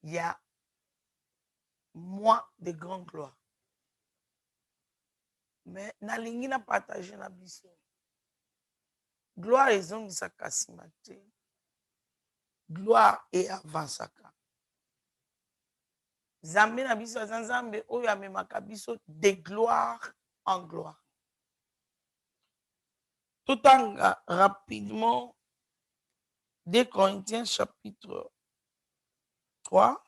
il y a moins de grande gloire. Mais nalingi na partager na biso. Gloire ezongisaka nsima te. Gloire et avansaka. Nzambe na biso aza nzambe oyo amemaka biso de gloire en gloire. Tout en rapidement 2 Corinthiens chapitre 3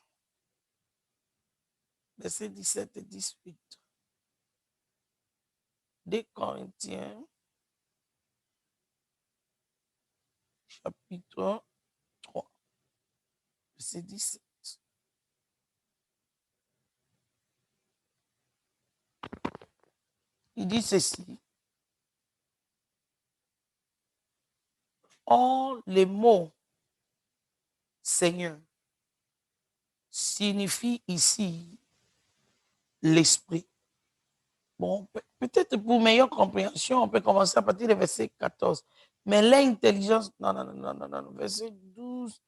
verset 17 et 18. 2 Corinthiens chapitre 3 verset 17. Il dit ceci. Or, les mots Seigneur signifie ici l'esprit. Bon, peut-être pour meilleure compréhension, on peut commencer à partir du verset 14. Mais l'intelligence, non, verset 12,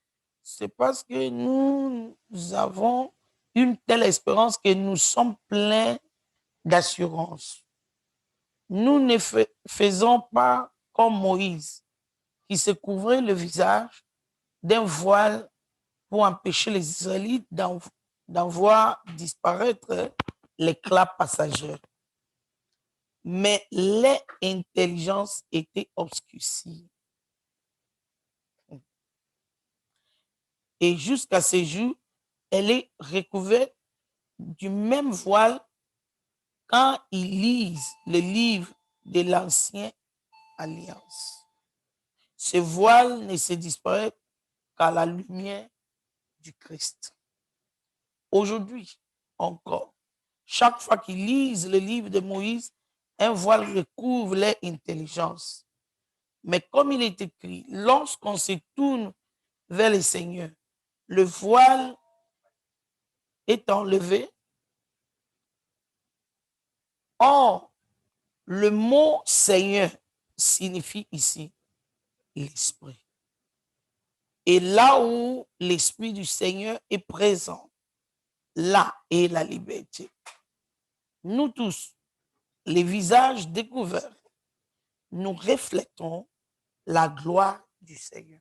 c'est parce que nous avons une telle espérance que nous sommes pleins d'assurance. Nous ne faisons pas comme Moïse, qui se couvrait le visage d'un voile pour empêcher les Israélites d'en voir disparaître l'éclat passager. Mais l'intelligence était obscurcie. Et jusqu'à ce jour, elle est recouverte du même voile quand ils lisent le livre de l'Ancienne Alliance. Ce voile ne se disparaît qu'à la lumière du Christ. Aujourd'hui encore, chaque fois qu'ils lisent le livre de Moïse, un voile recouvre leur intelligence. Mais comme il est écrit, lorsqu'on se tourne vers le Seigneur, le voile est enlevé. Or, le mot Seigneur signifie ici l'Esprit. Et là où l'Esprit du Seigneur est présent, là est la liberté. Nous tous, les visages découverts, nous reflétons la gloire du Seigneur.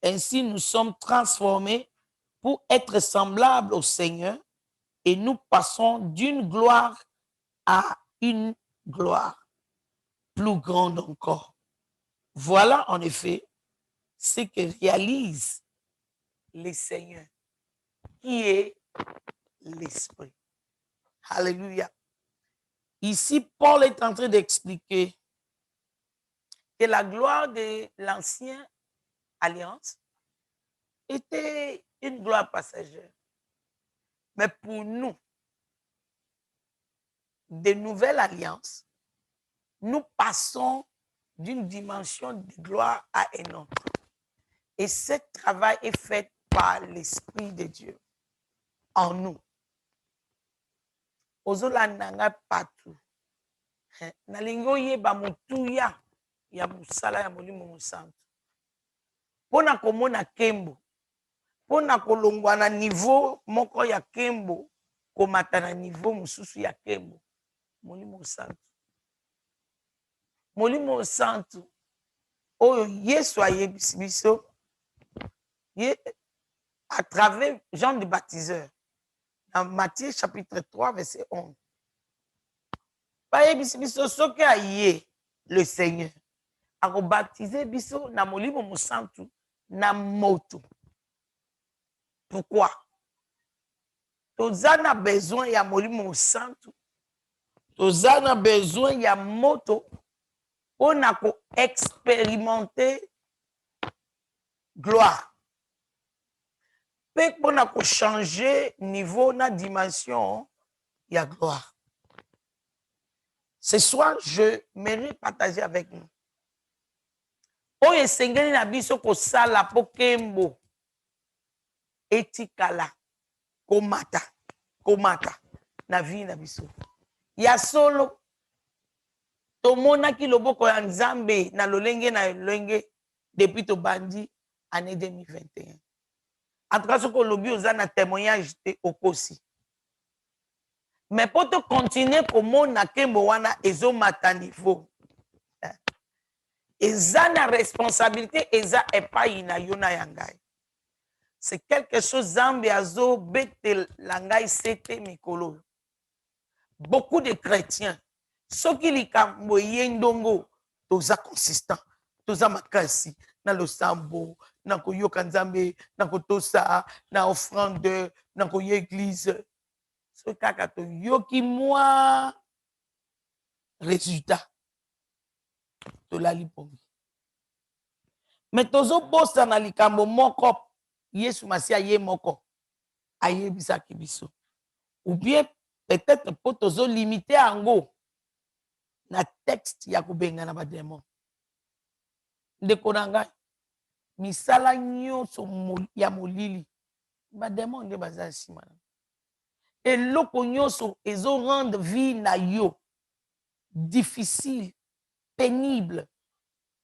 Ainsi, nous sommes transformés pour être semblables au Seigneur et nous passons d'une gloire à une gloire plus grande encore. Voilà en effet ce que réalise le Seigneur, qui est l'Esprit. Alléluia. Ici, Paul est en train d'expliquer que la gloire de l'ancienne alliance était une gloire passagère. Mais pour nous, de nouvelles alliances, nous passons d'une dimension de gloire à une autre. Et ce travail est fait par l'Esprit de Dieu en nous. Ozolandanga partout. Nalingi oyeba motuya ya musala ya molimo mosantu. Pona komona kembo. Pona kolongwa na niveau moko ya kembo komata na niveau mosusu ya kembo. Molimo mosantu. Molimo mosantu oyo Yesu ayebisi biso à travers Jean le Baptiseur dans Matthieu chapitre 3 verset 11. Bayebisi biso soki aye le Seigneur akobaptiser biso na molimo mosantu na moto. Pourquoi? Toza na besoin ya molimo mosantu, toza na besoin ya moto on a expérimenter gloire. Pe on a changer niveau na dimension ya gloire. Ce soir, je mérite partager avec nous. Oye sengeli na biso ko sala pokembo etikala komata na vie na biso. Ya solo tomonaki loboko ya Nzambe na lolenge depuis to bandi année 2021. En tout cas, ce que l'objet aux un témoignage au aussi. Mais pour te continuer comme on a que moana ezo mata niveau. Eza na responsabilité eza epa ina yona yangai. C'est quelque chose zambi azo bete langai sete mikolo. Beaucoup de chrétiens, ceux qui likambo yendongo, toza consistant, toza makasi, na lo sambo, na koyoka nzambe, na kotosa, na offrande, na koye église. Ce kaka to yoki moi résultat to la lipongi. Mais tozo bosa na likambo moko, Yesu Masia ye moko, aye bisa kibiso. Ou bien peut-être pour tozo limiter ango na texte ya kubenga na bademon. Ndeko na ngai misala nyonso ya molili bademon nde baza nsima eloko nyonso ezo rendre vie na yo difficile pénible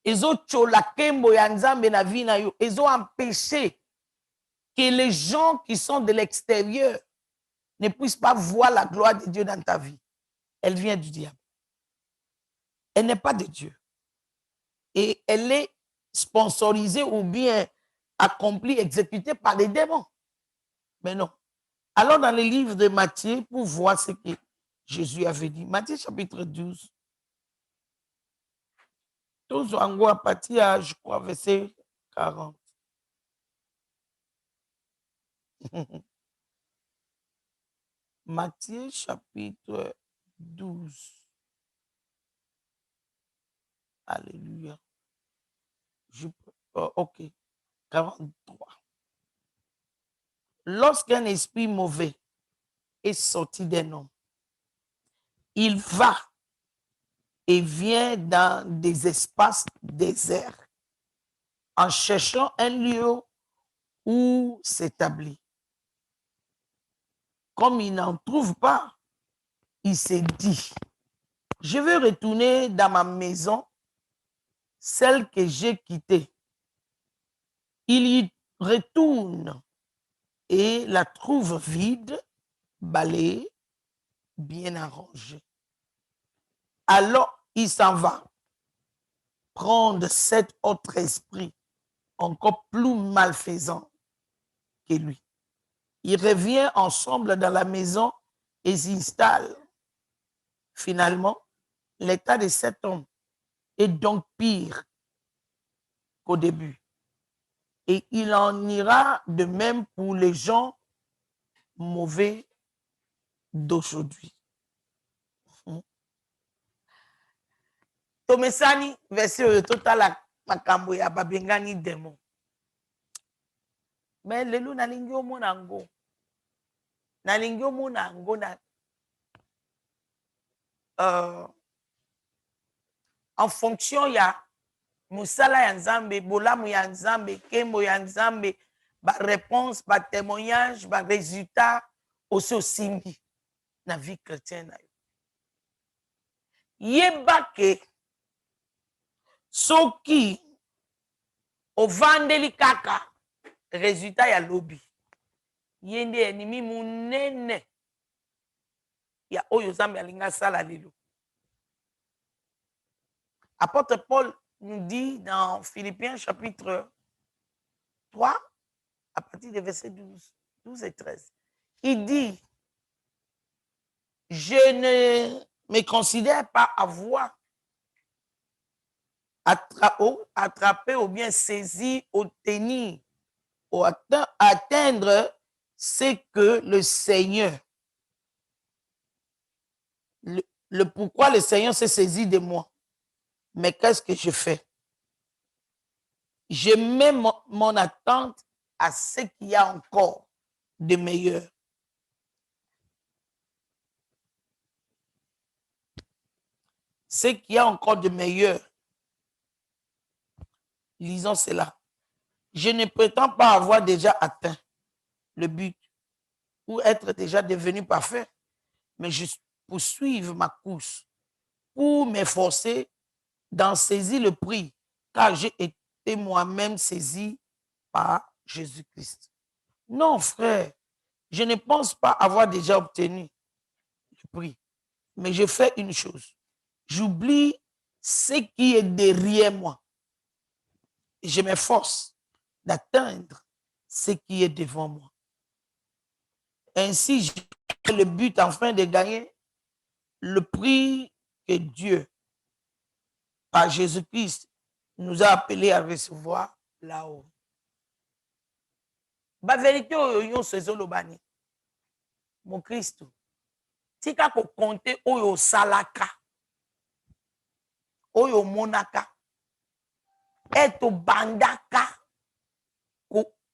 ezochola kembo ya nzambe na vie na yo ezoempêcher que les gens qui sont de l'extérieur ne puissent pas voir la gloire de Dieu dans ta vie. Elle vient du diable. Elle n'est pas de Dieu. Et elle est sponsorisée ou bien accomplie, exécutée par les démons. Mais non. Alors dans le livre de Matthieu, pour voir ce que Jésus avait dit. Matthieu chapitre 12. Tous en à partir, je crois, verset 40. Matthieu chapitre 12. Alléluia. Ok. 43. Lorsqu'un esprit mauvais est sorti d'un homme, il va et vient dans des espaces déserts en cherchant un lieu où s'établir. Comme il n'en trouve pas, il s'est dit, je vais retourner dans ma maison, celle que j'ai quittée. Il y retourne et la trouve vide, balayée, bien arrangée. Alors, il s'en va prendre cet autre esprit encore plus malfaisant que lui. Il revient ensemble dans la maison et s'installe. Finalement, l'état de cet homme est donc pire qu'au début. Et il en ira de même pour les gens mauvais d'aujourd'hui. Tomesani, verset total makambo ya babengani démon. Mais lelo nalingi omona ngo. Nalingi omona ngo na en fonction ya musala ya nzambe, bolamu ya nzambe, kembo ya nzambe, ba réponse, ba témoignage, ba résultat aussi osimbi na vie chrétienne na yo. Yeba ke soki ovandeli kaka résultat ya lobi yende ennemi munene ya oyo nzambe alinga sala lelo. Apôtre Paul nous dit dans Philippiens chapitre 3 à partir des versets 12 et 13, il dit, je ne me considère pas avoir attrapé ou bien saisi, obtenir, ou atteindre ce que le Seigneur, le pourquoi le Seigneur s'est saisi de moi. Mais qu'est-ce que je fais? Je mets mon attente à ce qu'il y a encore de meilleur. Ce qu'il y a encore de meilleur. Lisons cela. Je ne prétends pas avoir déjà atteint le but ou être déjà devenu parfait, mais je poursuis ma course pour m'efforcer d'en saisir le prix, car j'ai été moi-même saisi par Jésus-Christ. Non, frère, je ne pense pas avoir déjà obtenu le prix. Mais je fais une chose. J'oublie ce qui est derrière moi. Et je m'efforce d'atteindre ce qui est devant moi. Ainsi, j'ai le but enfin de gagner le prix que Dieu, par Jésus-Christ, nous a appelés à recevoir là-haut. La vérité, c'est Zolobani. Mon Christ, tika ko compter oyo salaka, oyo monaka, eto bandaka,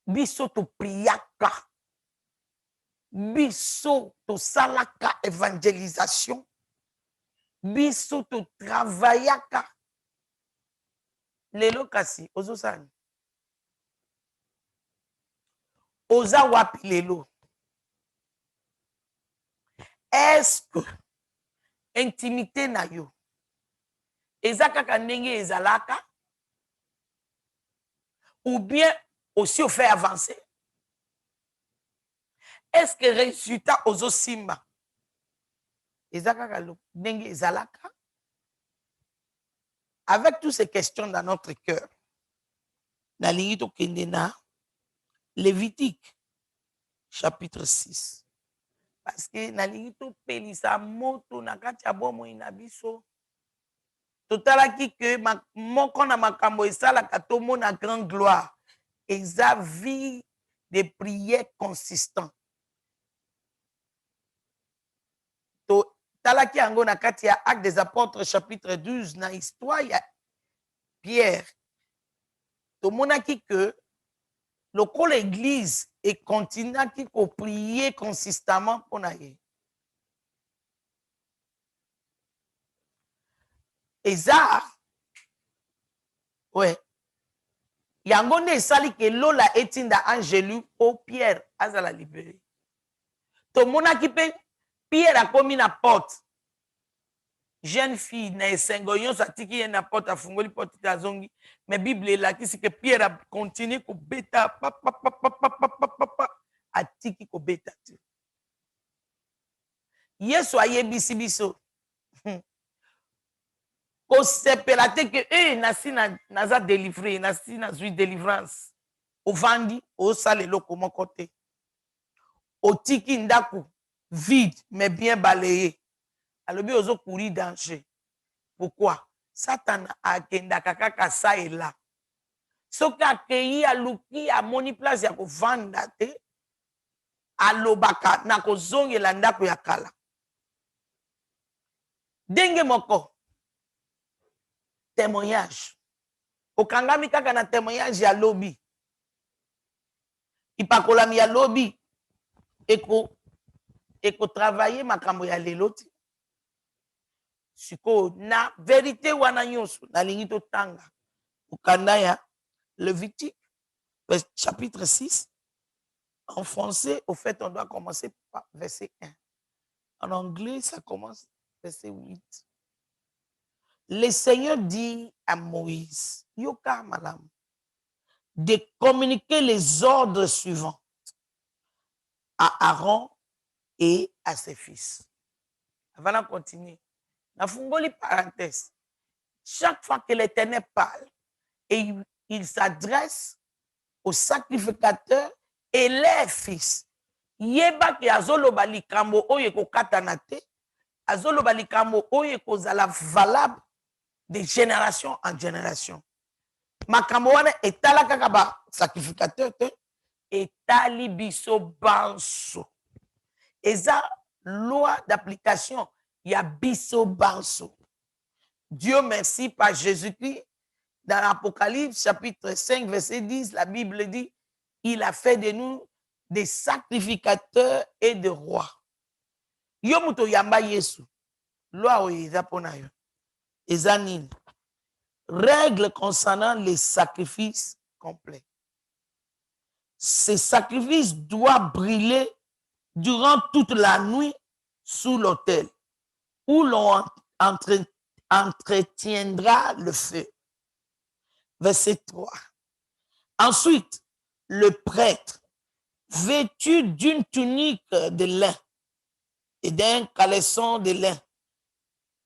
biso to priaka, biso to salaka évangélisation, biso to travaillaka. Lelo kasi ozo sani. Oza wapi lelo. Est-ce que intimité na yo eza kaka ndenge ezalaka ou bien aussi au fait avancer? Est-ce que résultat ozo simba eza kaka ndenge ezalaka? Avec toutes ces questions dans notre cœur, nalingi tokende na Lévitique chapitre 6. Parce que nalingi topelisa moto na kati ya bomoi na biso. Totalaki que moko na makambo esalaka tomona grande gloire. Eza vie de prière consistant. Totalaki yango na kati ya Actes des Apôtres chapitre 12 na histoire ya Pierre. Tomonaki que lokola l'église et continuaki ko prier consistamment pour na ye. Eza ouais. Yango ne esali ke lola etinda angelu po Pierre azala libéré. Tomonaki pe Pierre akomi na porte. Jeune fille na esengo nyonso atiki ye na porte afungoli porte te azongi. Mais Bible elakisi ke Pierre a continué kobeta atiki kobeta te. Yesu ayebisi biso. Kosepela te ke nasi naza délivré, nasi nazwi délivrance. Ovandi osala eloko moko te. Otiki ndaku vide mais bien balayé. Alobi ozo courir danger. Pourquoi? Satan akendaka kaka sa et là. Soki akei aluki amoni place ya kovanda te, alobaka na kozongela ndako ya kala. Ndenge moko témoignage. Okangami kaka na témoignage ya lobi. Ipakolami ya lobi eko travailler makambo ya lelo te. Siko na vérité wana nyonso nalingi totanga. Okanda ya Lévitique chapitre 6. En français, au fait, on doit commencer par verset 1. En anglais, ça commence verset 8. Le Seigneur dit à Moïse, Yoka Malam, de communiquer les ordres suivants à Aaron et à ses fils. Avant de continuer, la fungoli parenthèse. Chaque fois que l'Éternel parle, et il s'adresse aux sacrificateurs et leurs fils. Yeba ki azoloba likambo oyo ekokatana te, azoloba likambo oyo ekozala valable de génération en génération. Makambo wana etala kaka ba sacrificateur te, etali biso banso. Eza loi d'application ya biso banso. Dieu merci par Jésus-Christ. Dans l'Apocalypse chapitre 5 verset 10, la Bible dit, il a fait de nous des sacrificateurs et des rois. Yo muto yamba Yesu. Loi oyo pona yo. Eza nini? Règle concernant les sacrifices complets. Ces sacrifices doivent brûler durant toute la nuit sous l'autel, où l'on entretiendra le feu. Verset 3. Ensuite, le prêtre vêtu d'une tunique de lin et d'un caleçon de lin,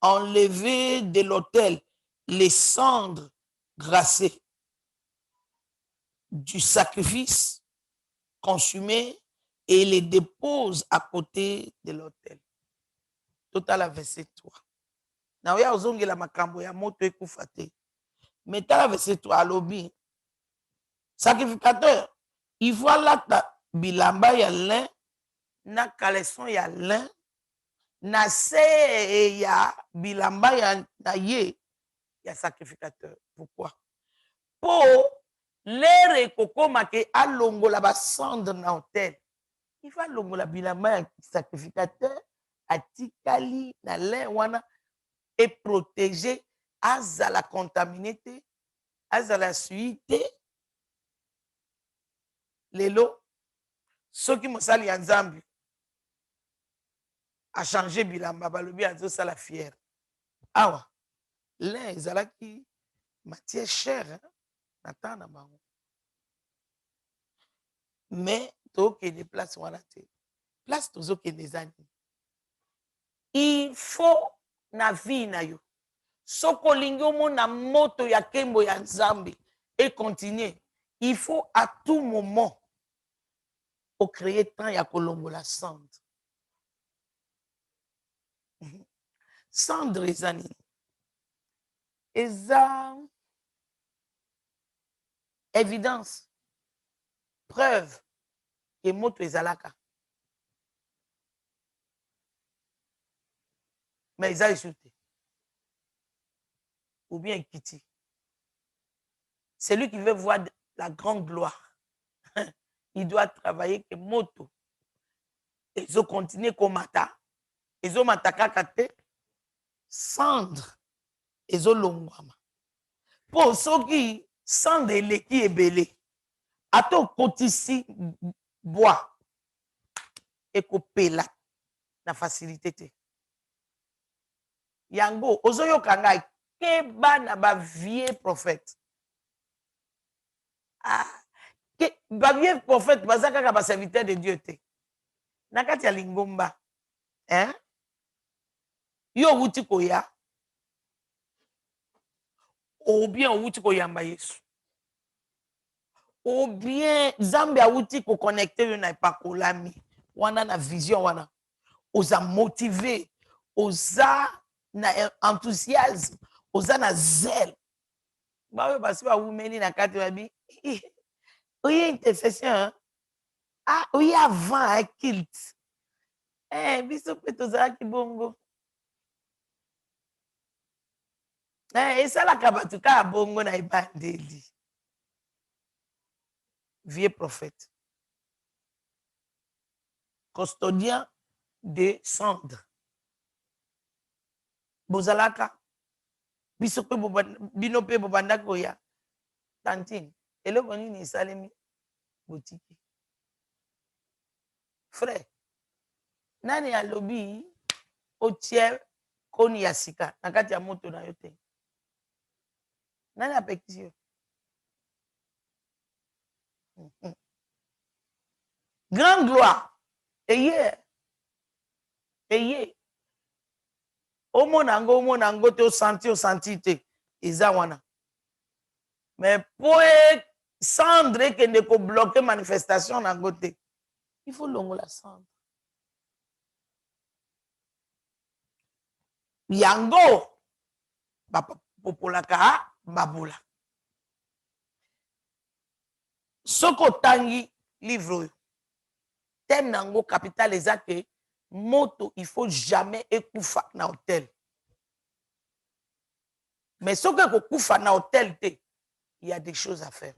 enlevé de l'autel les cendres grassées du sacrifice consumé et les dépose à côté de l'autel. Total verset 3. Na oya ozongela makambo ya moto ekufa te. Mais tala verset 3 alobi sacrificateur, il faut alata bilamba ya lin na caleçon ya lin na se ya bilamba ya na ye ya sacrificateur. Pourquoi? Po lere ekokoma ke alongola basandre na hotel. Il faut alongola bilamba ya sacrificateur atikali na lin wana et protéger azala contaminé te azala sui te. Lelo soki mosali ya nzambe achange bilamba balobi azosala fiere. Awa lin ezalaki matière chère na temps na bango, mais tokende place wana te. Place tozokende eza nini? Il faut na vie na yo soki olingi omona moto ya nkembo ya nzambe econtinue, il faut à tout moment ocréer temps ya kolongola cendre. Cendre eza nini? Eza évidence, preuve ke moto ezalaka, mais eza esu te ou bien ekiti. Celui qui veut voir la grande gloire il doit travailler que moto ezo continue komata ezomata kaka te, cendre ezolongwama. Po soki cendre eleki ebele ata okotisi bois ekopela na facilité te. Yango ozoyoka ngai ke bana bavie prophète bavie prophète baza kaka baserviteur de Dieu te na kati ya lingomba yo owuti koya ou bien owuti koyamba Yesu ou bien Nzambe awuti koconnecte yo na epakolami wana na vision wana oza motivé oza na enthousiasme oza na zèle baoyo basi bawumeli na kati babi oye intercession oye avant kilt biso mpe tozalaki bongo esalaka bato kaka bongo na ebandeli. Vieux prophète custodien de cendre bozalaka biso mpe bino mpe bobanda koya tantine eloko nini esalemi botiki. Frère nani alobi otie koni ya sika na kati ya moto na yo te? Nani apekisi yo? Grande gloire eye omona yango te osanti te eza wana, mais po cendre ekende kobloke manifestation na yango te, il faut longola cendre yango bapopolaka babula. Soki otangi livre oyo thème nango capital eza ke moto il faut jamais ekufa na hotel, mais soki ekokufa na hotel te, il y a des choses à faire.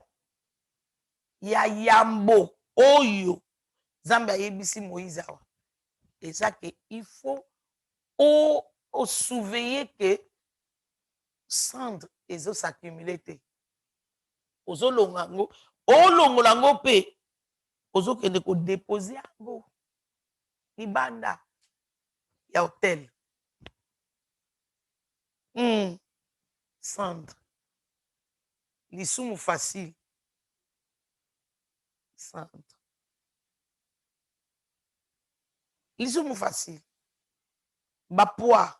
Il y a yambo oyo Nzambe ayebisi Moïse awa eza ke il faut surveiller que cendre ezos'accumuler te, ozolonga yango olongola yango mpe ozokende kodepose yango libanda ya hotel. Cendre lisumu facile, cendre lisumu facile bapoids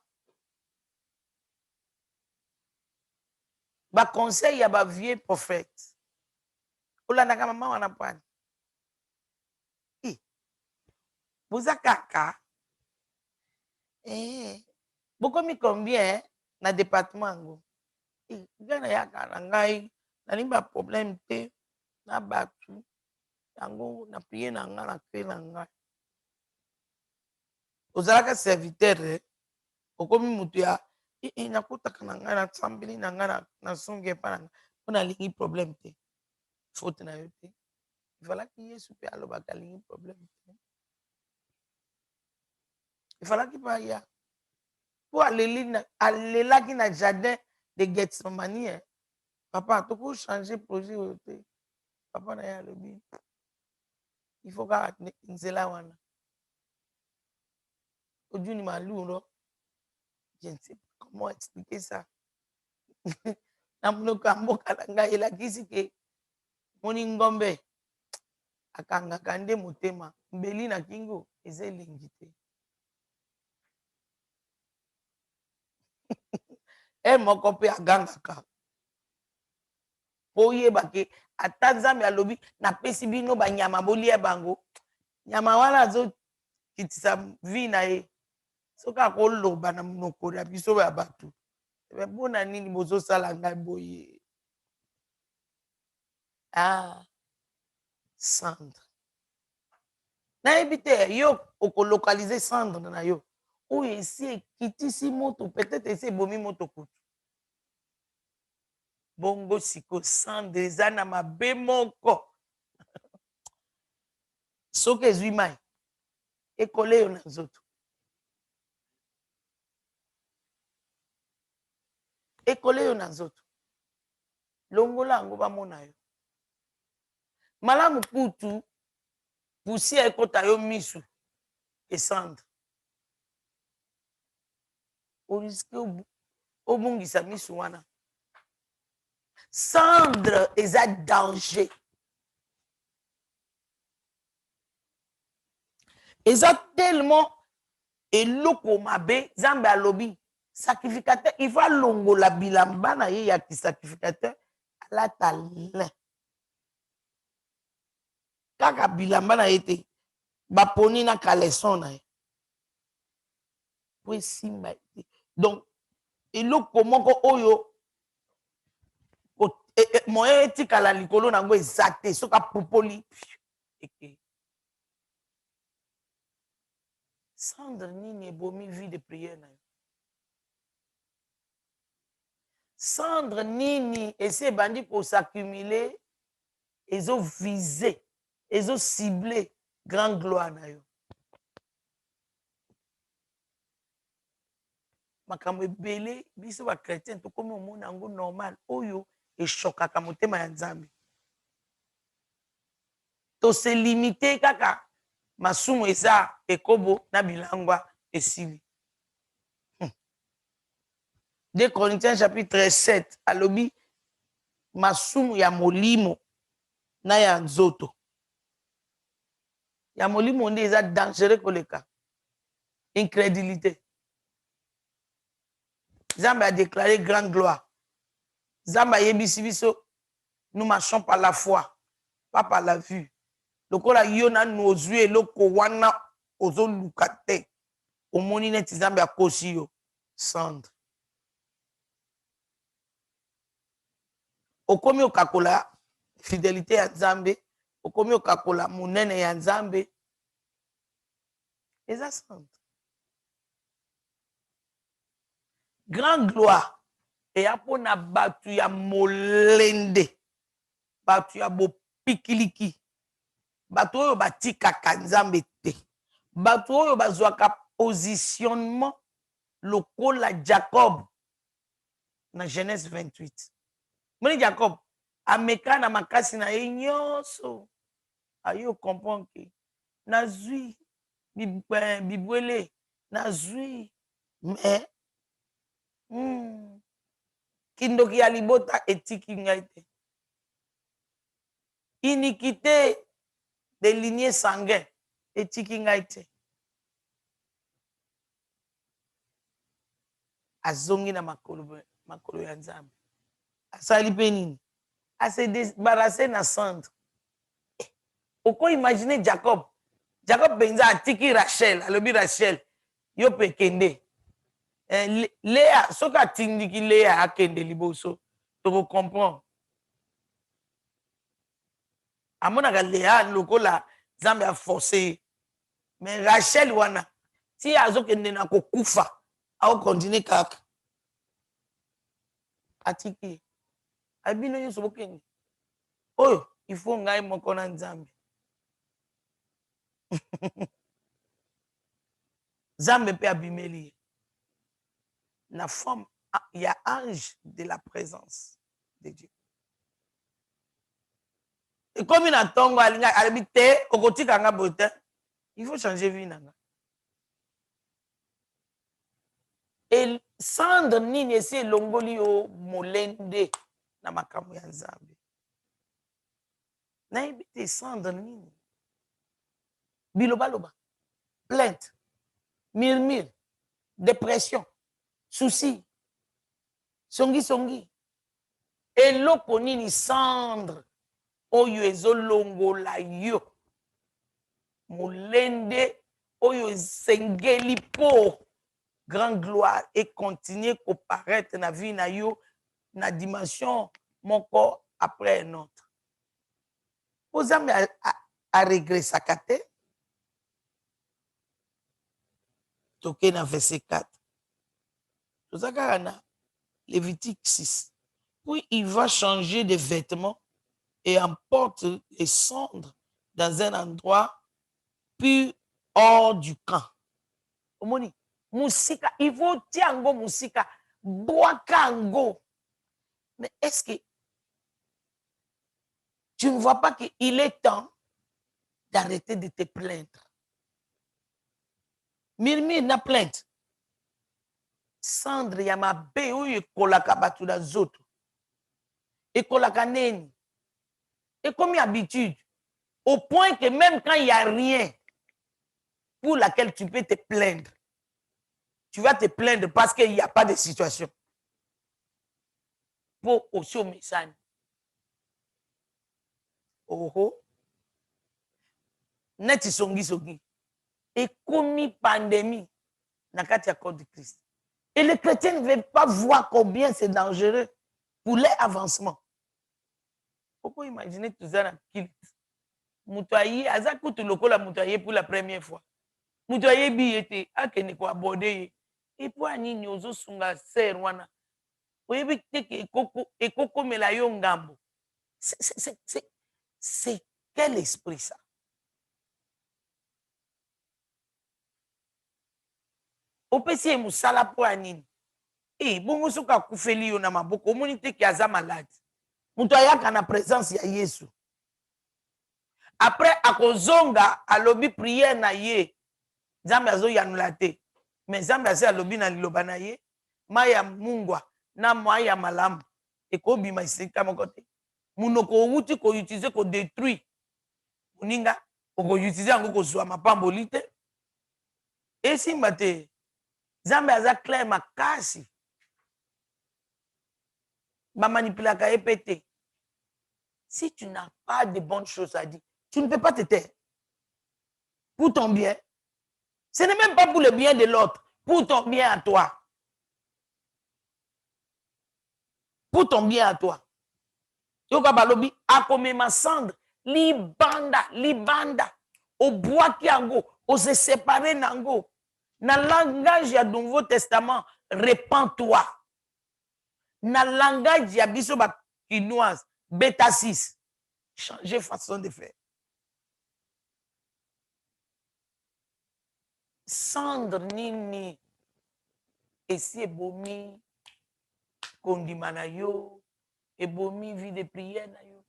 baconseil ya bavieux prophète olandaka mama wana pani boza kaka bokomi combien na département yango nga na yaka na ngai nalingi baproblème te na bato yango na prie na nga na cre na ngai ozalaka serviteur okomi moto ya nakutaka na ngai nasambeli na ngai nasongi epa na ngai mpo nalingi problème te faute na yo te efalaki yesu mpe alobaka alingi problème te efalaki mpe aya mpo alelaki na jardin de Gethsemane papa tokochange projet oyo te papa na ye alobi il faut kaka nzela wana ojuni maluro je ne sais pas comment expliquer ça na monoko ya mboka na ngai elakisi ke moni ngombe akangaka nde motema mbeli na kingo eza elengi te moko mpe agangaka po oyeba ke ata nzambe alobi napesi bino banyama bolia bango nyama wana azokitisa vi na ye soki akoloba na monoko na biso ya bato mpona nini bozosala ngai boye cendre nayebi te yo okolokalize cendre na yo oyo esi ekitisi moto peut-être esi ebomi moto kutu bongo siko cendre eza na mabe moko soki ezwi mai ekole yo na nzoto ekole yo na nzoto longola yango bamona yo malamu kutu pusia ekota yo misu esandre oriske obungisa misu wana cendre eza danger eza tellement eloko mabe nzambe alobi sacrificateur il faut alongola bilamba na ye ya kisacrificateur alata lin kaka bilamba na ye te baponi na caleçon na ye po esimba te donc eloko moko oyo moye etikala likolo nango eza te soki apupoli eke cendre nini ebomi vie de prière na yo cendre nini esi ebandi kosaccumule ezovise ezocible grand gloire na yo makambo ebele biso bachrétien tokomi omona yango normal oyo eshokaka motema ya nzambe tose limite kaka masumu eza ekobo na bilangwa esili 2 Corinthiens chapitre 7 alobi masumu ya molimo na ya nzoto ya molimo nde eza dangereux koleka incrédulité nzambe a déclaré grande gloire nzambe ayebisi biso nous marchons par la foi pas par la vue lokola yo nanu ozwi eloko wana ozoluka te omoni neti nzambe akosi yo cendre okomi okakola fidélité ya nzambe okomi okakola monene ya nzambe eza cendre grand gloire eya mpona bato ya molende bato ya bopikiliki bato oyo batikaka nzambe te bato oyo bazwaka positionnement lokola Jacob na Genèse 28 moni Jacob ameka na makasi na ye nyonso ayo comprendre ke nazwi bibwele nazwi mais kindoki ya libota etiki ngai te iniquité de lignée sanguin etiki ngai te azongi na makolo ya Nzambe. Asali pe nini? Ase débarrasser na cendre. Oko imaginer Jacob. Jacob benza atiki Rachel, alobi Rachel, yo pe kende. Léa, soki atindiki Léa akende liboso, toko comprendre. Amonaka Léa lokola Nzambe a forcé. Mais Rachel wana, si azokende na kokufa, ao continue kaka. Atiki. Abino nyonso bokende. Oyo, il faut ngai moko na Nzambe. Nzambe pe abimeli. La forme, il y a ange de la présence de Dieu. Et comme il a tongo habité au côté kanga bote, il faut changer vie nanga. Et sandre nini esi longoli o molende na makambo ya Nzambe. Na ebite sandre nini. Biloba, plainte, murmure, dépression, souci, songi. Eloko nini cendre oyo ezolongola yo. Molende oyo sengeli po grande gloire et continuer à paraître na vie na yo na dimension moko après un autre. Vous avez à regresser kate. Toké na verset 4. Tozaka Lévitique 6. Puis il va changer de vêtements et emporte les cendres dans un endroit puis hors du camp. Omoni, musika, il faut tiango musika, boakango. Mais est-ce que tu ne vois pas qu'il est temps d'arrêter de te plaindre? Murmure na plainte. Cendre ya mabe oyo ekolaka bato na zoto. Ekolaka neni. Et comme habitude, au point que même quand il n'y a rien pour laquelle tu peux te plaindre, tu vas te plaindre parce qu'il n'y a pas de situation. Pour aussi au message. Oh. Neti songi. Et comme pandémie, na kati ya corps de Christ. Et les chrétiens ne veulent pas voir combien c'est dangereux pour leur avancement. Pourquoi imaginer tout ça dans kilt? Moutaye, aza kutu lokola moutaye pour la première fois. Moutaye biyete, akene ko abordé. Et pour nini ozo sunga ser wana. Oyebi teke ekoko mela yo ngambo. C'est quel esprit ça? Opesi musala po nini? Bongo soka kufeli yo na maboko, omoni teke aza malade. Mutu ayaka na présence ya Yesu. Après akozonga alobi prière na ye. Nzambe azo yanula te. Mais Nzambe ase alobi na liloba na ye, maya mungwa na maya malamu ekobima isika moko te. Munoko outi ko utiliser ko détruire. Muninga oko utiliser yango kozwa mapamboli te. Esimba te. Nzambe aza clair makasi. Ba manipulaka epete. Si tu n'as pas de bonnes choses à dire, tu ne peux pas te taire. Pour ton bien. Ce n'est même pas pour le bien de l'autre. Pour ton bien à toi. Pour ton bien à toi. Yoka balobi, akome ma cendre, libanda. Au bois qui ango, au se séparer nango. Dans le langage du Nouveau Testament, répands-toi. Dans le langage du biso ba kinoise, bêta 6. Changer façon de faire. Cendre nini. Esi ebomi kondima na yo, ebomi vie de prière na yo.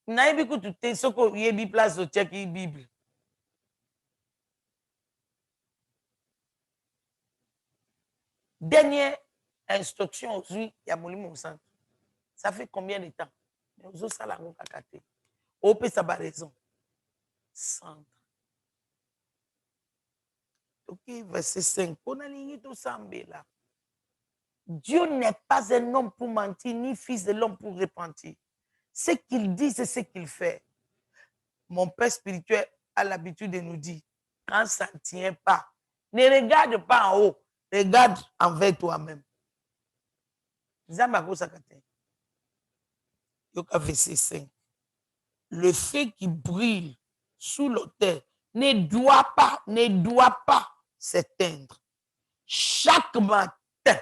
Nayebi kutu te soko yebi place o check Bible. Dernière instruction aujourd'hui, il y a Molimo Santo. Ça fait combien de temps? Mais aux autres salariés kakate. Ope ça ba raison. Centre. Ok, verset 5. On a ligné tout ça là. Dieu n'est pas un homme pour mentir, ni fils de l'homme pour repentir. Ce qu'il dit, c'est ce qu'il fait. Mon père spirituel a l'habitude de nous dire, quand ça ne tient pas, ne regarde pas en haut, regarde envers toi-même. Verset 5. Le feu qui brûle sous l'autel ne doit pas s'éteindre. Chaque matin,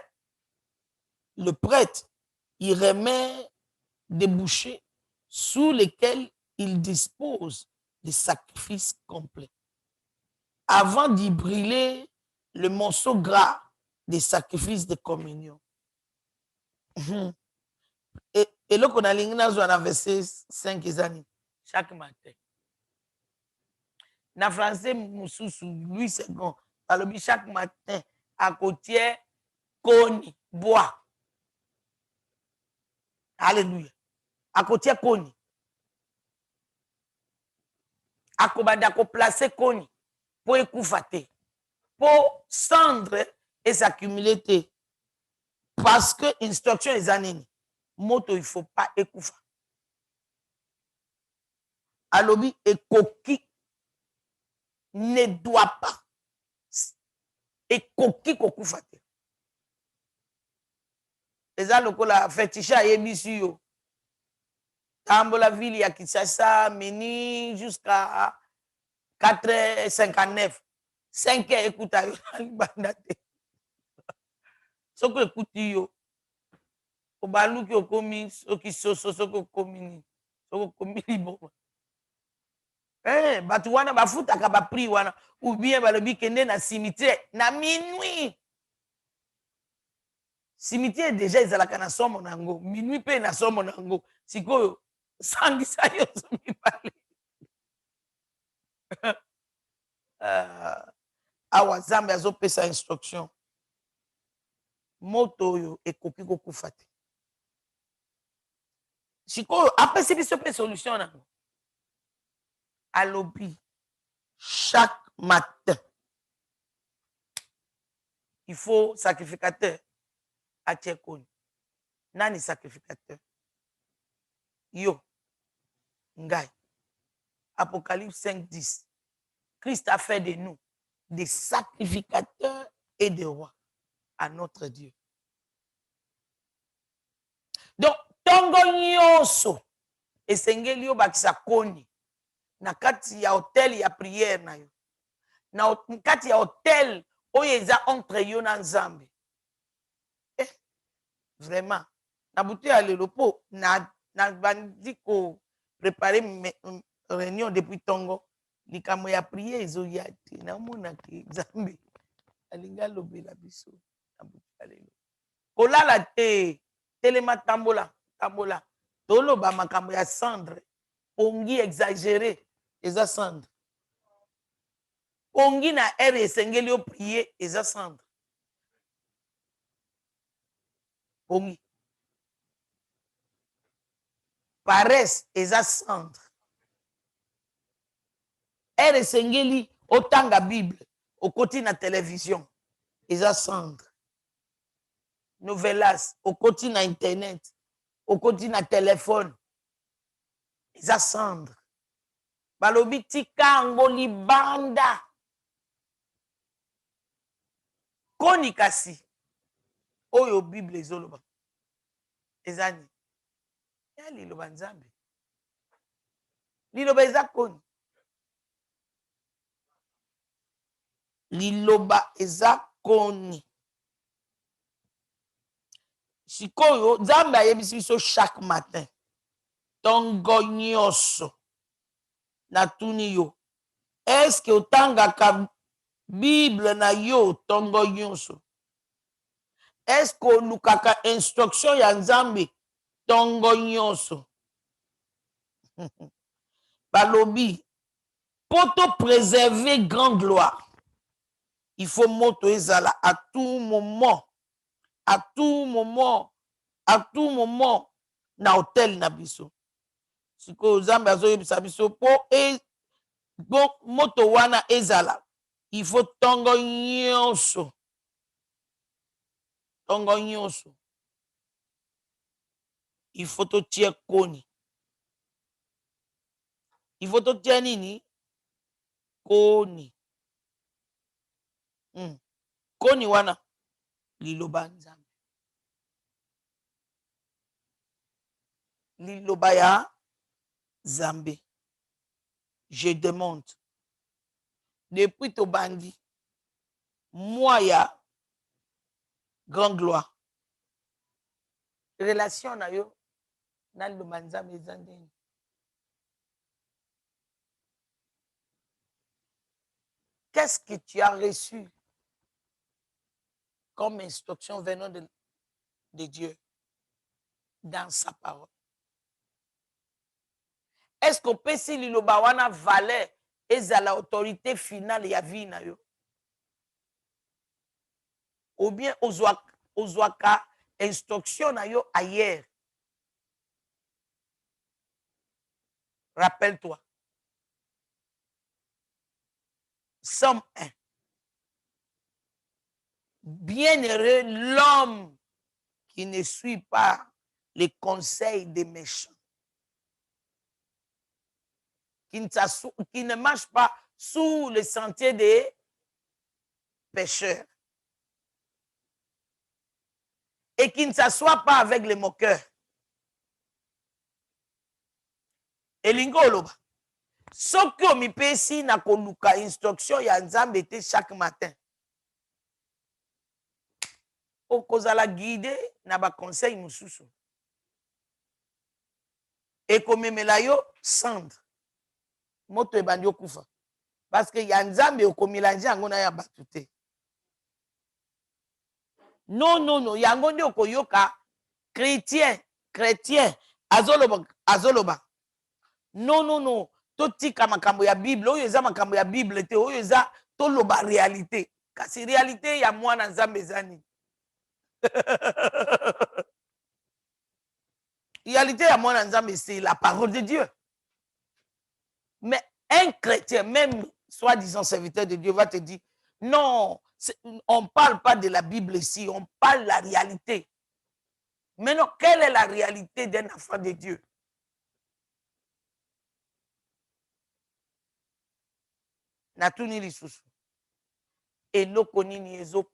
le prêtre, il remet des bouchées sous lesquelles il dispose des sacrifices complets. Avant d'y brûler le morceau gras des sacrifices de communion. Et là, on a dans verset 5 années, chaque matin. Dans le français, Louis II, alors chaque matin, à côté, Koni, bois. Alléluia. À côté, Koni. À côté, placer Koni pour écouffer, pour cendre et s'accumuler. Parce que instruction est années. Moto, il ne faut pas écouffer. Alobi et coquille ne doit pas. Et coquille kokufate. Et ça, le fétichat est mis yo. Tambola ville, il y a Kinshasa, Meni, jusqu'à 4h59. 5h, écoute, ce que écoute yo. Au balou qui ont commis, ce qui sont, ce que commis, ce que commis, bon. Batu wana bafuta ka bapri wana ou bien balobi kende na cimetière na minuit. Cimetière déjà ezalaka na somo nango, minuit pe na somo nango. Sikoyo sangisa yo mibale. Awa Nzambe azopesa instruction. Moto oyo ekoki kokufa te. Sikoyo apesi biso pe solution nango. Alobi chaque matin il faut sacrificateur à Tchekoni. Nani sacrificateur? Yo. Ngai. Apocalypse 5:10. Christ a fait de nous des sacrificateurs et des rois à notre Dieu. Donc, tongo nyonso esengeli yo bakisa koni na kati ya hotel ya prière na yo. Na kati ya hotel oyo eza entre yo na Nzambe. Vraiment. Na butu ya lelo po na bandi ko préparer réunion depuis tongo. Likambo ya prière ezoya te na mona ke Nzambe alinga lobela biso na butu ya lelo. Kolala te telema tambola toloba makambo ya cendre pongi exagéré eza cendre pongi na ere esengeli yo prier eza cendre pongi paresse eza cendre ere esengeli otanga Bible okoti na télévision eza cendre novelas okoti na internet okoti na téléphone eza cendre balobi tika ngo libanda koni kasi oyo Bible ezoloba ezani ya liloba Nzambe liloba eza koni liloba eza koni sikoyo Nzambe ayebisi biso chaque matin tongo nyonso natuni yo eske otangaka Bible na yo tongo nyonso eske olukaka instruction ya Nzambe tongo nyonso balobi poto préserver grande gloire il faut moto ezala à tout moment na hotel na biso sikoyo Nzambe azoyebisa biso po moto wana ezala il faut tongo nyonso Tongo nyonso. Il faut te tirer koni. Il faut te tirer nini? Koni. Koni wana. Liloba Nzambe. Liloba ya Nzambe. Je demande. Depuis to bandi. Moi ya grand gloire. Relation na yo. Na liloba Nzambe ezandeni. Qu'est-ce que tu as reçu comme instruction venant de Dieu dans sa parole? Est-ce qu'on peut si liloba wana valeur et à l'autorité finale ya vie na yo? Ou bien ozwaka instruction na yo ailleurs? Rappelle-toi. Somme 1. Bienheureux l'homme qui ne suit pas les conseils des méchants, qui ne marche pas sous le sentier des pécheurs et qui ne s'assoit pas avec les moqueurs. Elingo oloba. Soki omipesi na koluka instruction ya Nzambe te chaque matin. Okozala guide na ba conseil mususu. Ekomemela yo cendre. Moto ebandi okufa. Parce que ya Nzambe okomilange yango na ya batu te. Non, yango nde okoyoka chrétien azoloba. Non. Totika makambo ya Bible, oyo eza makambo ya Bible te, oyo eza toloba réalité. Kasi réalité ya mwana Nzambe ezani. Réalité ya mwana Nzambe, c'est la parole de Dieu. Mais un chrétien, même soi-disant serviteur de Dieu, va te dire, non, on ne parle pas de la Bible ici, on parle de la réalité. Mais non, quelle est la réalité d'un enfant de Dieu? Natuni lisusu. Eloko nini ezo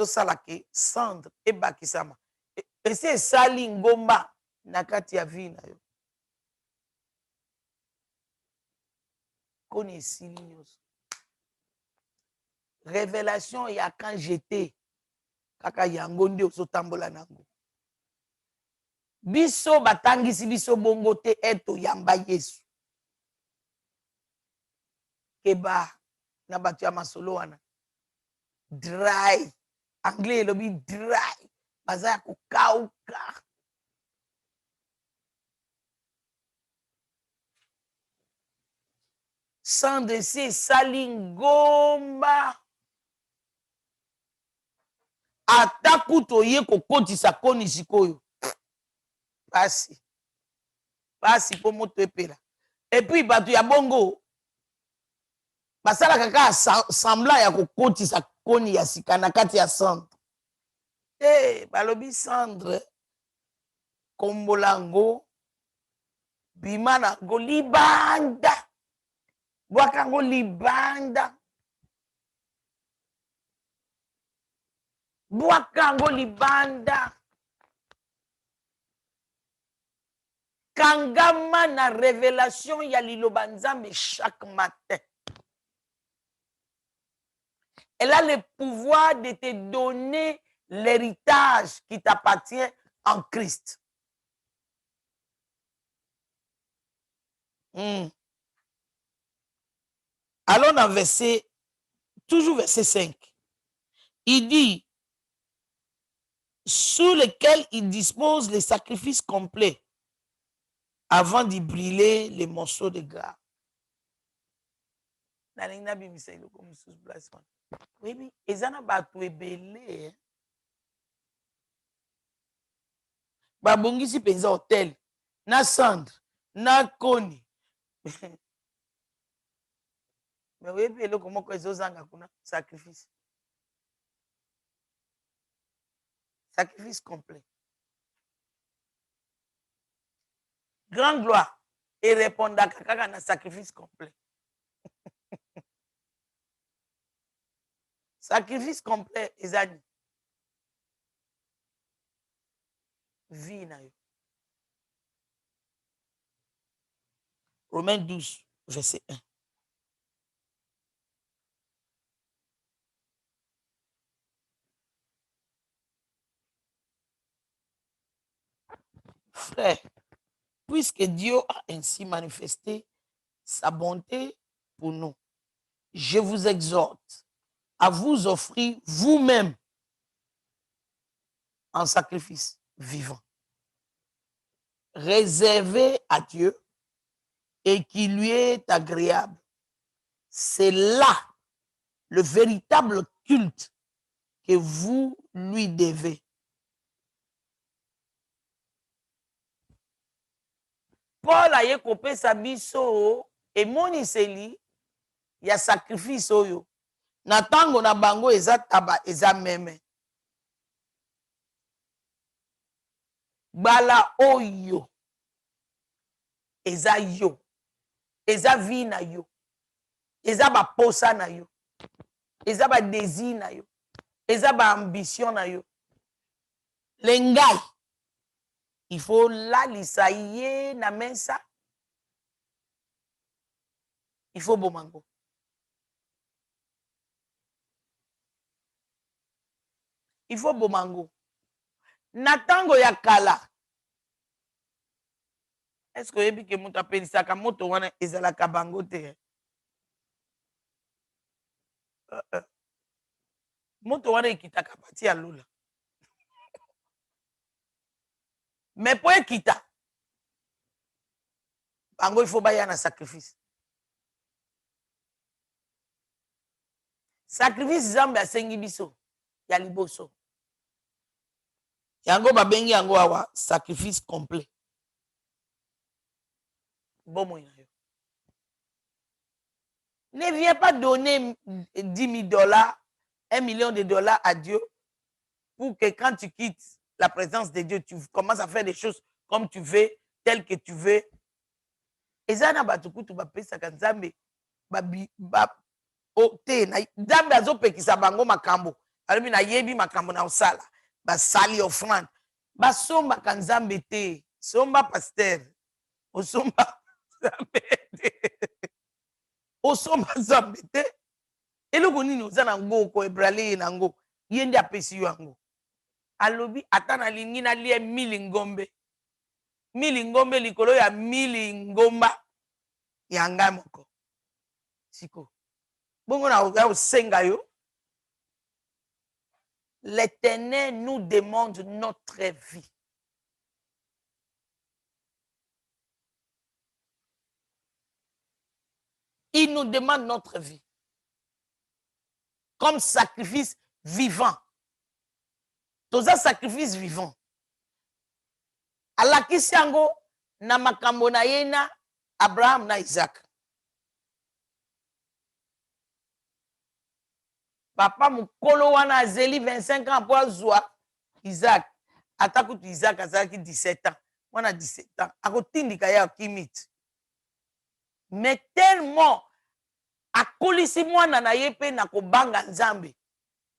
salake cendre ebakisama. Esi esali ngomba na kati ya vie na yo. Koni esili nyonso. Révélation ya quand j'étais kaka yango nde ozotambola nango. Biso batangisi biso bongo te eto yamba Yesu. Keba na batu ya masolo wana. Dry. Anglais elobi dry. Baza ya kukauka. Sans de sali ngomba. Ata kuto ye kokotisa koni sikoyo. Pasi po moto epela. Et puis batu ya bongo basala kaka semblant ya kokotisa koni ya sika na kati ya cendre. Balobi cendre kombolango bimana go libanda. Bwakango libanda. Bwakango libanda. Kangama na révélation ya liloba Nzambe chaque matin. Elle a le pouvoir de te donner l'héritage qui t'appartient en Christ. Allons dans verset, toujours verset 5. Il dit, sous lequel il dispose les sacrifices complets avant d'y brûler les morceaux de gras. Oui, ezana batu ebele. Babongisi penza hotel, na cendre, na koni. Mais oui, eloko moko ezozanga kuna sacrifice. Sacrifice complet. Grande gloire. Et répondre à un sacrifice complet. Sacrifice complet, Ezani. Vie na yo. Romains 12, verset 1. Frère, puisque Dieu a ainsi manifesté sa bonté pour nous, je vous exhorte à vous offrir vous-même en sacrifice vivant, réservé à Dieu et qui lui est agréable. C'est là le véritable culte que vous lui devez. Paul aye kopesa biso emoniseli ya sacrifice oyo na tango na bango eza taba eza meme. Bala oyo eza yo, eza vie na yo, eza ba posa na yo, eza ba désir na yo, eza ba ambition na yo. Lengai, il faut lalisa ye na mesa, il faut bomango. Il faut bomango. Na tango ya kala, est-ce que oyebi ke moto apelisaka moto wana ezalaka bango te? Moto wana ekitaka pati ya lula. Mais po ekita, bango il faut baya na sacrifice. Sacrifice Nzambe asengi biso ya liboso. Yango babengi yango awa sacrifice complet. Bomoi na yo. Ne viens pas donner 10 000 $, 1 million de dollars à Dieu pour que quand tu quittes la présence de Dieu, tu commences à faire des choses comme tu veux, telles que tu veux. Et ça na batukutu bapesaka Nzambe te na Nzambe azopekisa bango makambo. Alobi na yebi makambo na osala. Basali offrande. Basombaka Nzambe te. Somba pasteur. Osomba Nzambe te. Osomba Nzambe te. Eloko nini oza nango ko ebrale nango. Ye ndi apesi yo yango. Alobi ata nalingi nalie 1000 ngombe. 1000 ngombe likolo ya 1000 ngomba ya ngai moko. Siko. Bongo na osenga yo. L'Éternel nous demande notre vie. Il nous demande notre vie. Comme sacrifice vivant. Tout ça, sacrifice vivant. Alakisi yango na makambo na ye na Abraham na Isaac. Papa mukolo wana azeli 25 ans po azwa Isaac. Atakutu Isaac azalaki 17 ans. Wana 17 ans. Akotindika ya kimiti. Mais tellement akolisi mwana na ye pe na kobanga Nzambe.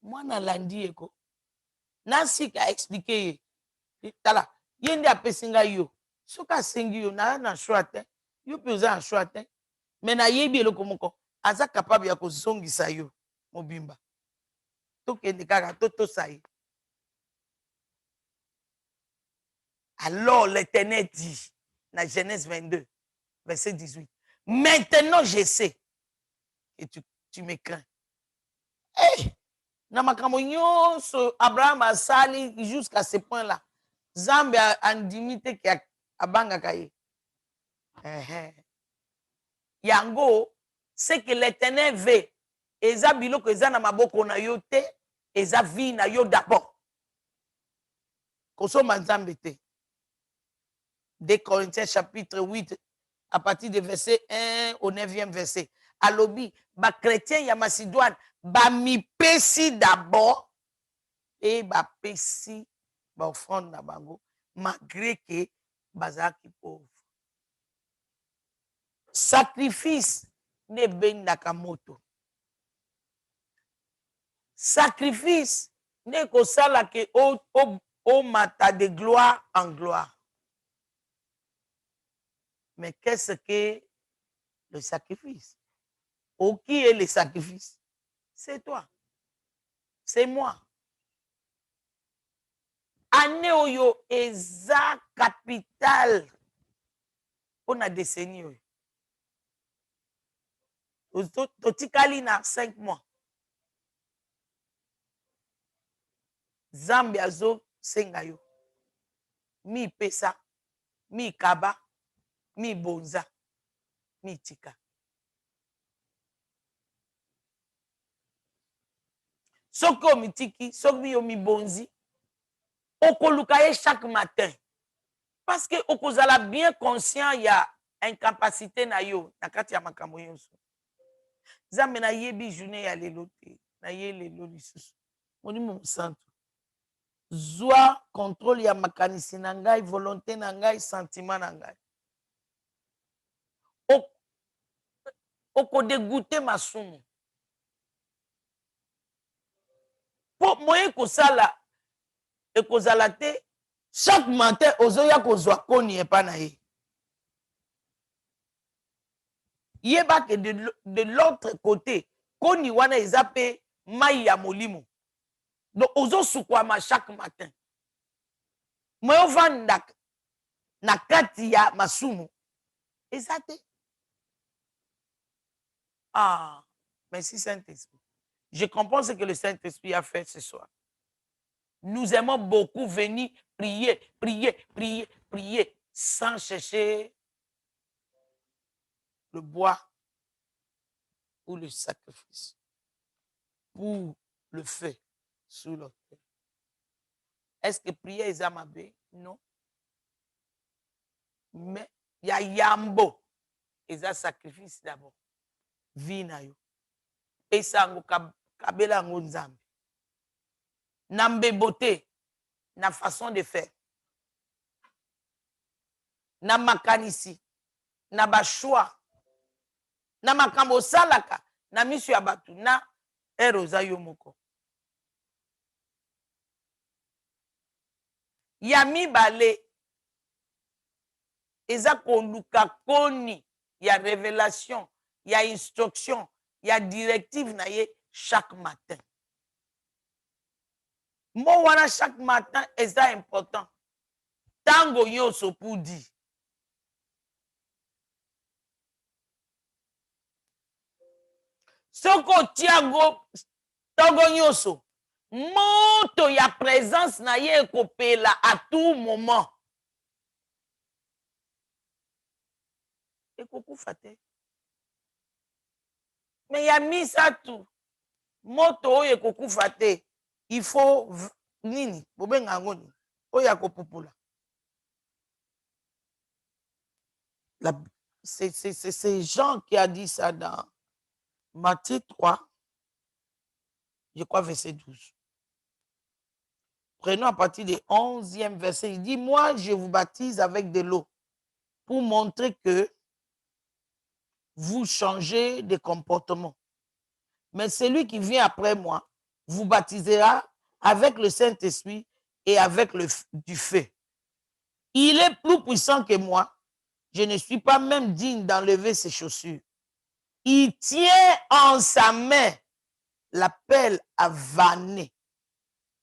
Mwana landi eko. Nasika expliquer ye. Tala. Ye ndi apesi ngai yo. Soka asengi yo na choix te. Yo pe oza na choix te. Mais na yebi eloko moko. Aza capable ya kozongisa yo mobimba. Tokende kaka totosa ye. Alors l'Éternel dit dans Genèse 22, verset 18. Maintenant je sais que tu me crains. Hey, na makambo nyonso Abraham asali jusqu'à ce point-là. Nzambe andimi te ke abangaka ye. Yango, c'est que l'Éternel veut. Eza biloko eza na maboko na yo te, eza vie na yo d'abord. Kosoma Nzambe te. 2 Corinthiens chapitre 8, à partir du verset 1 au 9e verset. Alobi, ba chrétien ya Macédoine, ba mi pesi d'abord, et ba pesi ba offrande na bango malgré que bazalaki pauvre. Sacrifice ne bendaka moto. Sacrifice ne kosala ke o mata de gloire en gloire. Mais qu'est-ce que le sacrifice? Ou qui est le sacrifice? C'est toi. C'est moi. Année oyo eza capital pour la décennie. Totikali na 5 mois. Zambi azo senga yo. Mi pesa, mi kaba, mi bonza, mi tika. Soki o mitiki, soki yo mi bonzi, okoluka ye chaque matin. Parce que okozala bien conscient ya incapacité na yo na kati ya makambo nyonso. Zambe na yebi journée ya lelo te, na ye lelo lisusu. Molimo mosantu. Zwa contrôle ya makanisi na ngai, volonté na ngai, sentiment na ngai. Okodegute masumu. Po moye kosala ekozala te chaque matin ozoya kozwa koni epa na ye. Yeba ke de l'autre côté koni wana eza pe mai ya molimo. Donc ozo sukwama chaque matin. Moyo vanda na kati ya masumu eza te. Ah, merci Saint-Esprit. Je comprends ce que le Saint-Esprit a fait ce soir. Nous aimons beaucoup venir prier, prier, prier, prier, sans chercher le bois ou le sacrifice, pour le feu sous l'autel. Est-ce que prier est amabé? Non. Mais il y a yambo, et un sacrifice d'abord. Vina yo. Et ça, kabela ngonzambe. Nambe beauté, na façon de faire. Na makanisi, na ba choix. Na makambo salaka, na misu ya batu, na eroza yo moko. Ya mibale, eza koluka koni, ya révélation, ya instruction, ya directive na ye chaque matin. Mo wana chaque matin eza important. Tango nyonso pour dire. Soko tiago tango nyonso. Moto ya présence na ye kopela à tout moment. Ekokufa te. Mais ya misatu. Moto oyo ekokufa te. Il faut nini bobenga ngoni oya kopupula. C'est Jean qui a dit ça dans Matthieu 3, je crois verset 12. Prenons à partir du 11e verset. Il dit, moi je vous baptise avec de l'eau pour montrer que vous changez de comportement. Mais celui qui vient après moi vous baptisera avec le Saint-Esprit et avec du feu. Il est plus puissant que moi. Je ne suis pas même digne d'enlever ses chaussures. Il tient en sa main la pelle à vanner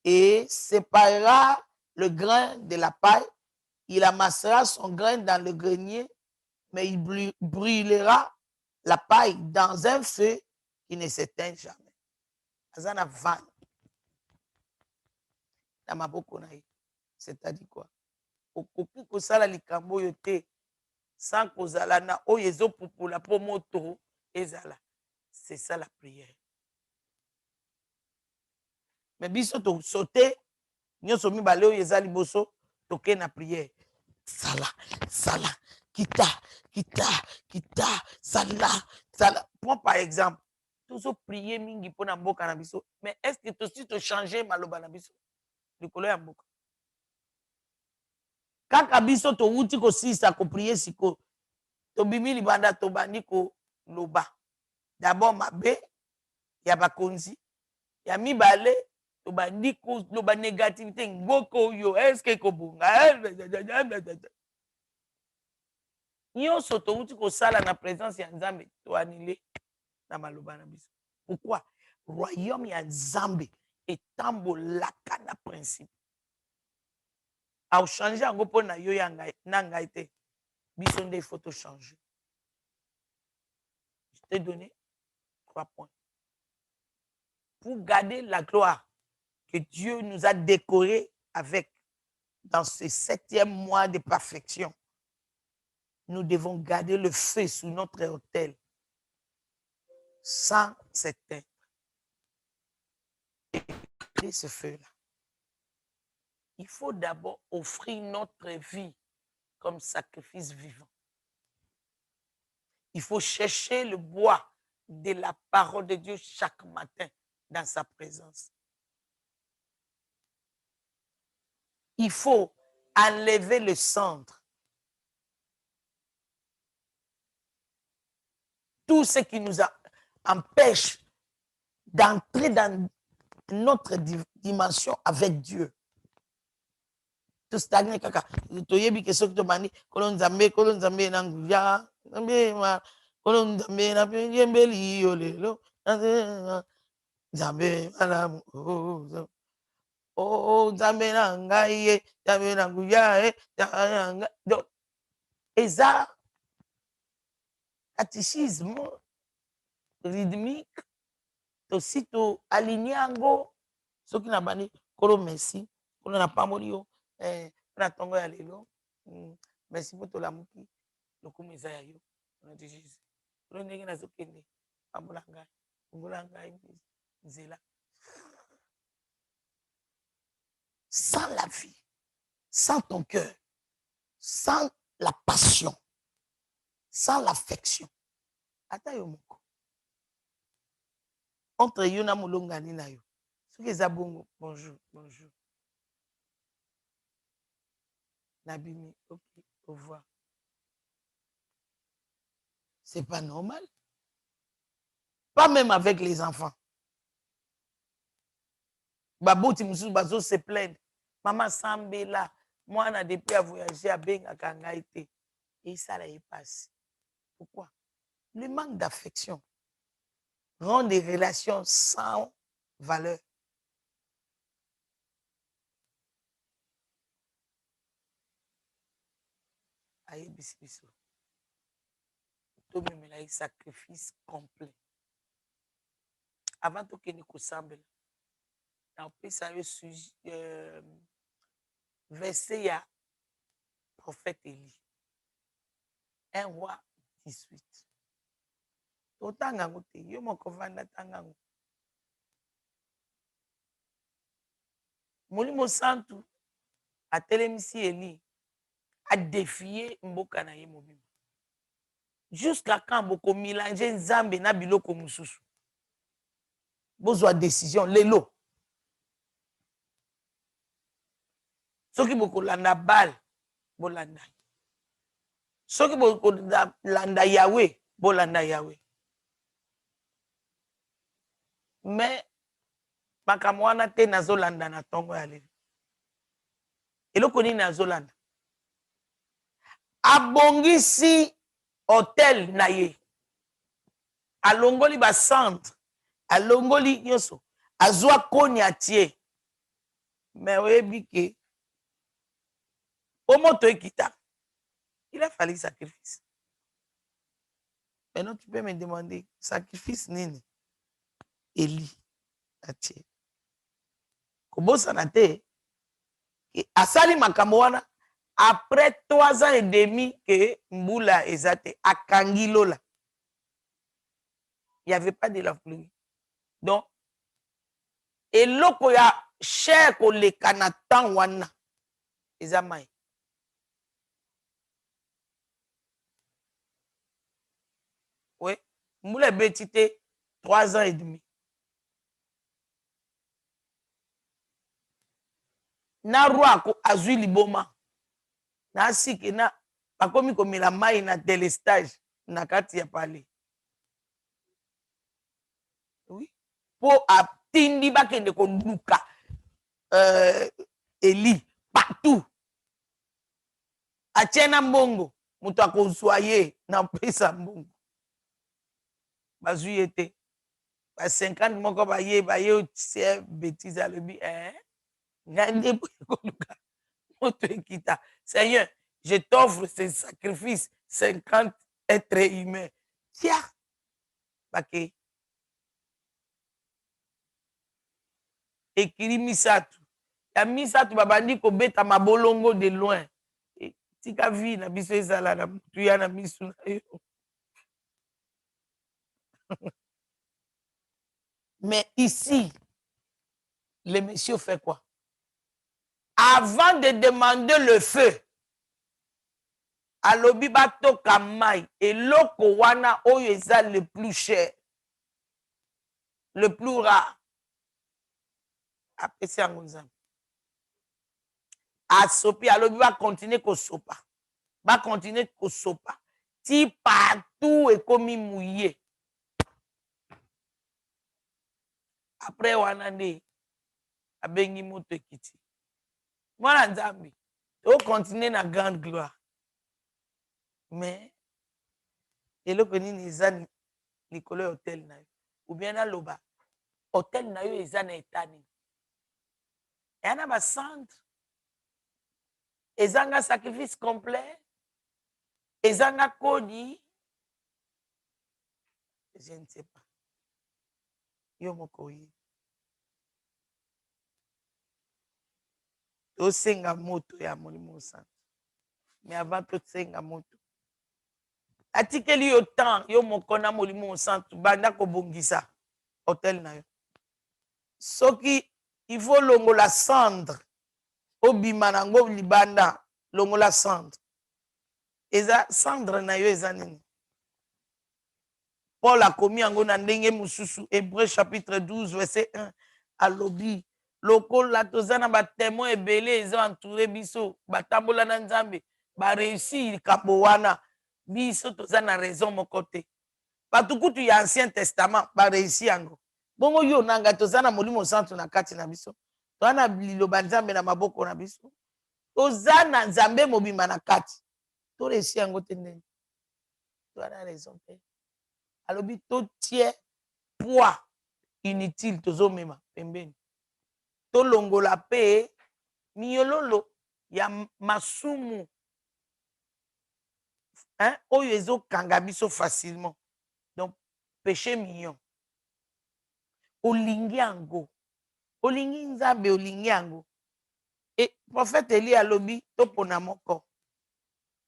et séparera le grain de la paille. Il amassera son grain dans le grenier, mais il brûlera la paille dans un feu qui ne s'éteint jamais. Azana van. C'est-à-dire quoi? Okoki kosala likambo yo te sans kozala na oyo ezopupula po moto ezala. C'est ça la prière. Mais biso to sauter nyonso mibale oyo eza liboso toke na prière. Sala, sala, kita, kita, kita, sala, sala. Prends par exemple, tozo prier mingi pona mboka na biso, mais est-ce que tosi to changer maloba na biso? Likolo ya mboka. kaka biso touti kosilisa koprie siko tobimi libanda tobandi koloba d'abord mabe ya bakonzi ya mibale tobandi koloba négativité mboka oyo eske kobunga nyonso touti kosala na présence ya nzambe toanile na maloba na biso. Pourquoi? Royaume ya nzambe etambolaka na principe aochange yango mpo na yo na ngai te biso nde il faut to changer. Je t'ai donné 3 points pour garder la gloire que Dieu nous a décoré avec dans ce 7e mois de perfection. Nous devons garder le feu sous notre autel sans s'éteindre. Et ce feu-là, il faut d'abord offrir notre vie comme sacrifice vivant. Il faut chercher le bois de la parole de Dieu chaque matin dans sa présence. Il faut enlever le centre. Tout ce qui nous empêche d'entrer dans notre dimension avec Dieu. Tout stagné kaka. Toyebi ke soki to mani kolon nzambe na nguya. Nzambe ma kolon nzambe na yembeli yo lelo. Nzambe malamu. Oh nzambe na ngai ye, nzambe na nguya donc eza catéchisme rythmique aussi to aligné yango soki na bani kolo merci kolo na pamboli yo na tongo ya lelo merci mpo tolamuki lokumu eza ya yo na Jésus kolo ndenge nazokende pambola ngai fungola ngai nzela. Sans la vie, sans ton cœur, sans la passion, sans l'affection, ata yo moko entre yo na molongani na yo soki eza bongo bonjour nabimi ok au revoir, c'est pas normal, pas même avec les enfants. Baboti mususu bazo se plaindre mama sambela mwana depuis a voyagé abengaka ngai te et ça là est passé. Pourquoi? Le manque d'affection rend des relations sans valeur. Ayebisi biso tomemela ye sacrifice complet avant tokende kosambela. Napesa yo verset ya prophète Élie 1 roi 18 totanga yango te yo moko vanda tanga yango. Molimo santu atelemisi Eli adéfier mboka na ye mobimba jusqu'à quand bokomilange nzambe na biloko mosusu bozwa décision lelo soki bokolanda bal bolanda soki bokolanda Yahweh bolanda Yahweh mais makambo wana te nazolanda na ntongo ya lelo. Eloko nini nazolanda? Abongisi hotel na ye alongoli bacentre alongoli nyonso azwa koni atie mais oyebi ke omoto ekita il a fallu sacrifice. Maintenant tu peux me demander sacrifice nini Eli atie kobosana te asali makambo wana après 3 ans et demi que mbula ezate akangi lola. Il n'y avait pas de la pluie. Donc eloko ya cher koleka na temps wana eza mai. Oui, mbula ebeti te 3 ans et demi. Na roi ko azwi liboma na siki na bakomi komela mai na délestage na kati ya palais. Oui. Po atindi bakende koluka Eli partout. Atiena mbongo mutu akozwa ye na pesa mbongo. Bazwi ye te. Ba 50 moko baye c'est bêtise alobi ngai nde boye koluka moto ekita. Seigneur, je t'offre ce sacrifice 50 êtres humains. Tiens, bake ekiri misato. Ya misato babandi kobeta mabolongo de loin. Tika vi na biso ezala na mutu ya na misu na yo. Mais ici, le monsieur fait quoi? Avant de demander le feu, alobi batoka mai eloko wana oyo eza le plus cher, le plus rare. Apesi yango nzambe. Asopi alobi bakontinue kosopa. Bakontinue kosopa. Ti partout ekomi mouillé. Après wana nde abengi moto ekiti. Mwana nzambe to continue na grande gloire. Mais eloko nini eza likolo ya hotel na yo? Ou bien naloba hotel na yo eza na etat nini? Eya na bacentre, ezanga sacrifice complet, ezanga kodi, je ne sais pas. Yo moko oyebi. Tosenga moto ya Molimo Santo. Mais avant tosenga moto, atikeli yo temps yo moko na Molimo Santo banda kobongisa hotel na yo. Soki il faut longola cendre obima nango libanda, longola cendre. Eza cendre na yo eza nini? Paul akomi yango na ndenge mususu, Hébreu chapitre 12 verset 1 alobi lokola toza na batémoin ebele eza entouré biso batambola na nzambe baréussir kambo wana, biso toza na raison moko te. Bato kutu ya ancien testament baréussir yango. Bongo yo nanga toza na Molimo Santo na kati na biso, toza na liloba nzambe na maboko na biso, toza na nzambe mobima na kati, toréussir yango te ndenge toza na raison te. Alobi totie poids inutile tozomema pembeni, tolongola pe miyololo ya masumu oyo ezokanga biso facilement. Donc péché mignon olingi yango, olingi nzambe olingi yango. Et prophète Eli alobi topona moko,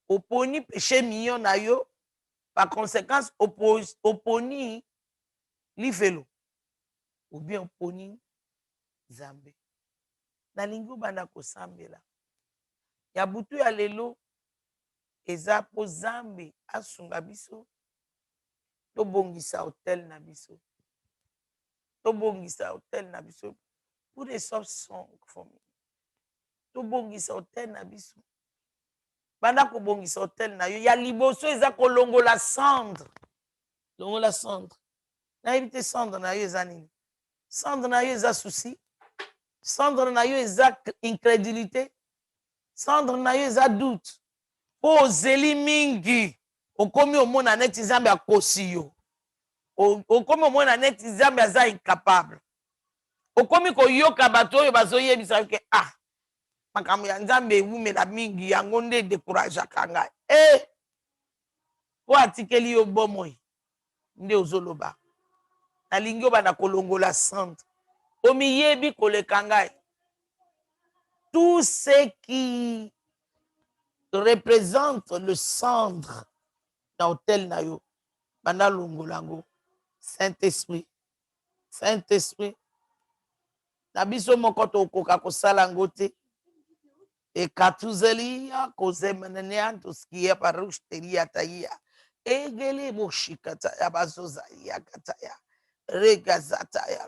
oponi péché mignon na yo, par conséquence oponi lifelo ou bien oponi nzambe. Nalingi obanda kosambela ya butu ya lelo eza po nzambe asunga biso, tobongisa hotel na biso, tobongisa hotel na biso pour les soft songs for me. Tobongisa hotel na biso, banda kobongisa hotel na yo ya liboso eza kolongola cendre, longola cendre. Nayebi te cendre na yo eza nini? Cendre na yo eza souci, cendre na yo eza incrédulité, cendre na yo eza doute. Po ozeli mingi okomi omona neti nzambe akosi yo, okomi omona neti nzambe aza incapable, okomi koyoka bato oyo bazoyebisa ke makambo ya nzambe ewumela mingi yango nde décourageaka ngai. Po atikeli yo bomoi nde ozoloba. Nalingi obanda kolongola cendre, omiyebi koleka ngai. Tout ce qui représente le cendre dans l'hôtel na yo banda longolango. Saint-Esprit, Saint-Esprit, na biso moko tokoka kosala ngo te. Ekatuzelia kozemenea toskia parusteria taia egele boshikata ya bazoza ya kataya regazata ya